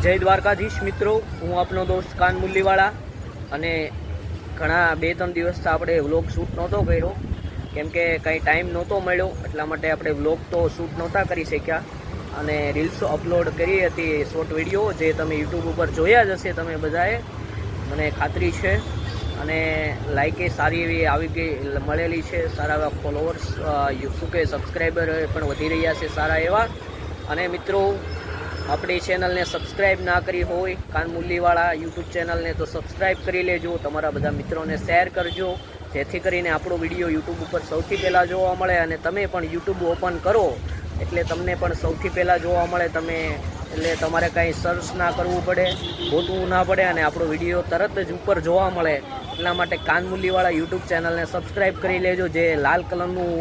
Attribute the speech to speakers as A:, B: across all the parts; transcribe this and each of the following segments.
A: જય દ્વારકાધીશ મિત્રો, હું આપનો દોસ્ત કાન મુરલીવાળા. અને ઘણા 2-3 દિવસથી આપણે વ્લોગ શૂટ નહોતો કર્યો કેમ કે કંઈ ટાઈમ નહોતો મળ્યો, એટલા માટે આપણે વ્લોગ તો શૂટ નહોતા કરી શક્યા. અને રીલ્સ અપલોડ કરી હતી, શોર્ટ વિડીયો જે તમે યુટ્યુબ ઉપર જોયા જ હશે તમે બધાએ, મને ખાતરી છે. અને લાઈકે સારી એવી આવી ગઈ મળેલી છે, સારા એવા ફોલોવર્સ શું કે સબસ્ક્રાઈબર પણ વધી રહ્યા છે સારા એવા. અને મિત્રો, આપણી ચેનલને સબસ્ક્રાઈબ ના કરી હોય કાન મુરલીવાળા યુટ્યુબ ચેનલને તો સબસ્ક્રાઈબ કરી લેજો, તમારા બધા મિત્રોને શેર કરજો, જેથી કરીને આપણો વિડીયો યુટ્યુબ ઉપર સૌથી પહેલાં જોવા મળે. અને તમે પણ યુટ્યુબ ઓપન કરો એટલે તમને પણ સૌથી પહેલાં જોવા મળે. એટલે તમારે કાંઈ સર્ચ ના કરવું પડે, ગોતવું ના પડે અને આપણો વિડીયો તરત જ ઉપર જોવા મળે. એટલા માટે કાન મુરલીવાળા યુટ્યુબ ચેનલને સબસ્ક્રાઈબ કરી લેજો. જે લાલ કલરનું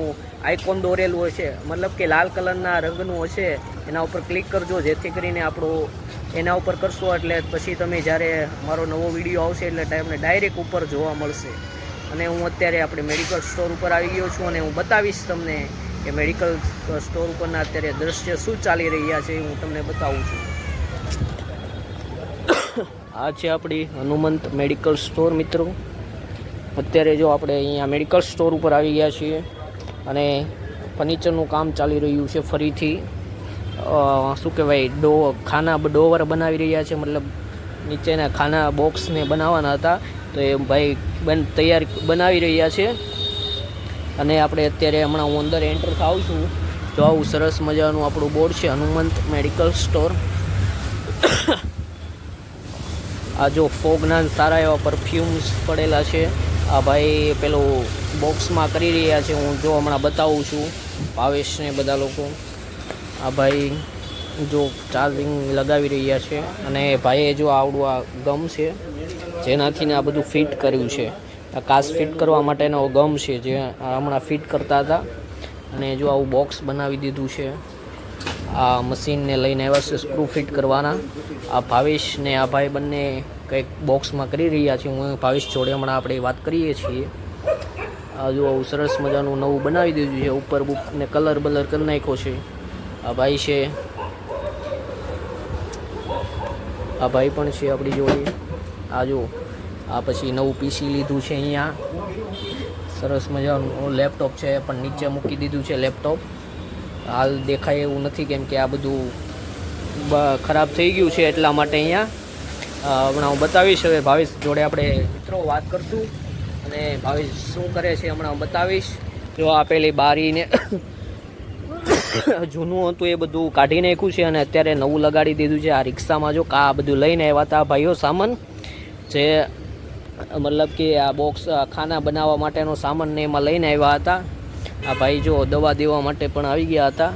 A: આઇકોન દોરેલું હશે, મતલબ કે લાલ કલરના રંગનું હશે, એના ઉપર ક્લિક કરજો, જેથી કરીને આપણો એના ઉપર કરશો એટલે પછી તમે જ્યારે મારો નવો વિડીયો આવશે એટલે તમને ડાયરેક્ટ ઉપર જોવા મળશે. અને હું અત્યારે આપણે મેડિકલ સ્ટોર ઉપર આવી ગયો છું અને હું બતાવીશ તમને કે મેડિકલ સ્ટોર ઉપરના અત્યારે દ્રશ્ય શું ચાલી રહ્યા છે, હું તમને બતાવું છું. આ છે આપણી હનુમંત મેડિકલ સ્ટોર મિત્રો. અત્યારે જો આપણે અહીંયા મેડિકલ સ્ટોર ઉપર આવી ગયા છીએ અને ફર્નિચરનું કામ ચાલી રહ્યું છે ફરીથી. શું કહેવાય, ખાના ડોવર બનાવી રહ્યા છે, મતલબ નીચેના ખાના બોક્સને બનાવવાના હતા તો એ ભાઈ તૈયાર બનાવી રહ્યા છે. અને આપણે અત્યારે હમણાં હું અંદર એન્ટર થાઉં છું. જો આવું સરસ મજાનું આપણું બોર્ડ છે, હનુમંત મેડિકલ સ્ટોર. આ જો ફોગના સારા એવા પરફ્યુમ્સ પડેલા છે. આ ભાઈ પેલું બોક્સમાં કરી રહ્યા છે, હું જો હમણાં બતાવું છું ભાવેશને બધા લોકો. આ ભાઈ જો ચાર્જિંગ લગાવી રહ્યા છે અને ભાઈએ જો આવડું આ ગમ છે જેનાથી આ બધું ફિટ કર્યું છે. આ કાચ ફિટ કરવા માટેનો ગમ છે જે હમણાં ફિટ કરતા હતા. અને જો આવું બોક્સ બનાવી દીધું છે. આ મશીનને લઈને આવ્યા છે સ્ક્રૂ ફિટ કરવાના. આ ભાવેશ ને આ ભાઈ બંને કંઈક બોક્સમાં કરી રહ્યા છે. હું ભાવેશ જોડે હમણાં આપણે વાત કરીએ છીએ. આ જો આવું સરસ મજાનું નવું બનાવી દીધું છે, ઉપર બુકને કલર બલર કરી નાખ્યો છે. આ ભાઈ છે, આ ભાઈ પણ છે આપણી જોડે. આ જો આ પછી નવું પીસી લીધું છે અહીંયા, સરસ મજાનું લેપટોપ છે પણ નીચે મૂકી દીધું છે લેપટોપ. હાલ દેખાય એવું નથી કેમ કે આ બધું ખરાબ થઈ ગયું છે, એટલા માટે અહીંયા હમણાં હું બતાવીશ. હવે ભાવેશ જોડે આપણે મિત્રો વાત કરશું અને ભાવેશ શું કરે છે હમણાં હું બતાવીશ. જો આ પેલી બારીને જૂનું હતું એ બધું કાઢી નાખ્યું છે અને અત્યારે નવું લગાડી દીધું છે. આ રિક્ષામાં જો આ બધું લઈને આવ્યા હતા ભાઈઓ સામાન, જે મતલબ કે આ બોક્સ ખાના બનાવવા માટેનો સામાન ને એમાં લઈને આવ્યા હતા. આ ભાઈ જો દવા દેવા માટે પણ આવી ગયા હતા.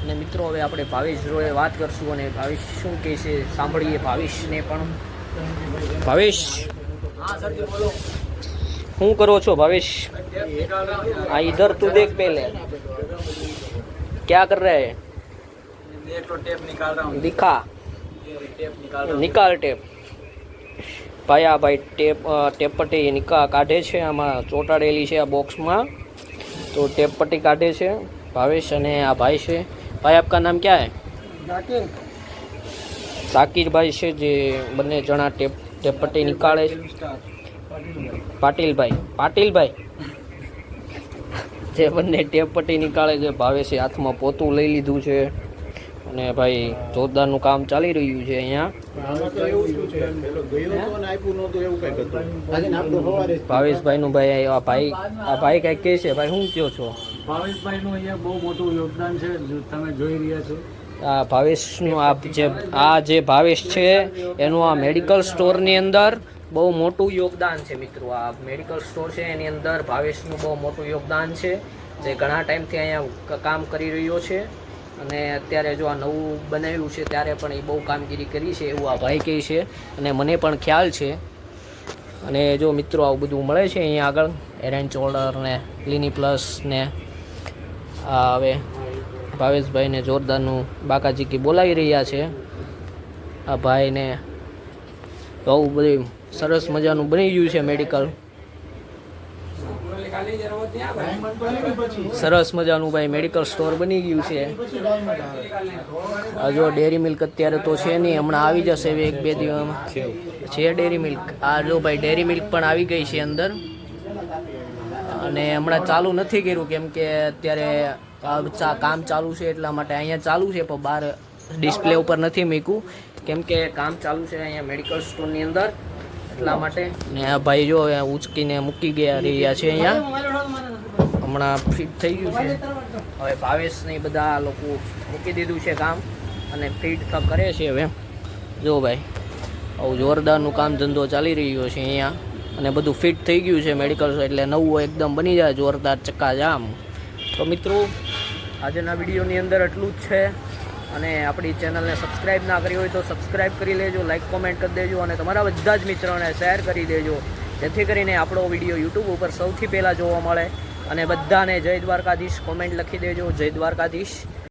A: અને મિત્રો હવે આપણે ભાવેશ જોડે વાત કરશું અને ભાવેશ શું કહે છે સાંભળીએ ભાવેશને પણ. ભાવેશ, શું કરો છો ભાવેશ? આ ઇધર તું દેખ પહેલે क्या कर रहे हैं? दिखा, निकाल टेप. भाई आ भाई टेप पट्टी काढ़े છે, આમાં ચોંટાડેલી છે આ બોક્સમાં, તો ટેપ પટ્ટી કાઢે છે ભાવેશ. અને આ ભાઈ છે, ભાઈ આપકા નામ क्या है? સાકિર ભાઈ છે જે બંને જણા ટેપ પટ્ટી નીકાળે છે. પાટીલભાઈ જે બંને ટેપ પટ્ટી નીકાળે છે. ભાવેશે હાથમાં પોતું લઈ લીધું છે અને ભાઈ જોરદારનું કામ ચાલી રહ્યું છે અહીંયા. ભાવેશભાઈનું ભાઈ આ ભાઈ કંઈક કહે છે. ભાઈ શું કહો છો?
B: ભાવેશભાઈનું અહીંયા બહુ મોટું યોગદાન છે, તમે જોઈ રહ્યા છો.
A: આ ભાવેશનું આ જે ભાવેશ છે એનું આ મેડિકલ સ્ટોરની અંદર બહુ મોટું યોગદાન છે મિત્રો. આ મેડિકલ સ્ટોર છે એની અંદર ભાવેશનું બહુ મોટું યોગદાન છે, જે ઘણા ટાઈમથી અહીંયા કામ કરી રહ્યો છે. અને અત્યારે જો આ નવું બનાવ્યું છે ત્યારે પણ એ બહુ કામગીરી કરી છે એવું આ ભાઈ કહે છે અને મને પણ ખ્યાલ છે. અને જો મિત્રો આવું બધું મળે છે અહીંયા આગળ, એરેન્જ ઓર્ડર ને ક્લિનિક પ્લસ ને. આ હવે ભાવેશભાઈને જોરદારનું બાકાજીકી બોલાવી રહ્યા છે. આ ભાઈને બહુ બધું સરસ મજાનું બની ગયું છે મેડિકલ. સરસ મજાનું ભાઈ મેડિકલ સ્ટોર બની ગયું છે. આ જો ડેરી મિલ્ક અત્યારે તો છે નહીં, હમણાં આવી જશે હવે 1-2 દિવસમાં છે ડેરી મિલ્ક. આ જો ભાઈ ડેરી મિલ્ક પણ આવી ગઈ છે અંદર, અને હમણાં ચાલુ નથી કર્યું કેમ કે અત્યારે કામ ચાલુ છે એટલા માટે. અહીંયા ચાલુ છે પણ બહાર ડિસ્પ્લે ઉપર નથી મૂક્યું કેમ કે કામ ચાલુ છે અહીંયા મેડિકલ સ્ટોરની અંદર એટલા માટે. ને આ ભાઈ જો ઉચકીને મૂકી રહ્યા છે અહીંયા, હમણાં ફિટ થઈ ગયું છે. હવે ભાવેશ ને બધા લોકો મૂકી દીધું છે કામ અને ફિટ કરે છે હવે. જો ભાઈ આવું જોરદારનું કામ ધંધો ચાલી રહ્યો છે અહીંયા, અને બધું ફિટ થઈ ગયું છે મેડિકલ, એટલે નવું એકદમ બની જાય જોરદાર ચક્કાજામ. તો મિત્રો આજના વિડીયોની અંદર એટલું જ છે, અને આપણી ચેનલને સબસ્ક્રાઈબ ના કરી હોય તો સબસ્ક્રાઈબ કરી લેજો, લાઈક કોમેન્ટ કરી દેજો, અને તમારા બધા જ મિત્રોને શેર કરી દેજો, જેથી કરીને આપણો વિડીયો યુટ્યુબ ઉપર સૌથી પહેલાં જોવા મળે. અને બધાને જય દ્વારકાધીશ કોમેન્ટ લખી દેજો, જય દ્વારકાધીશ.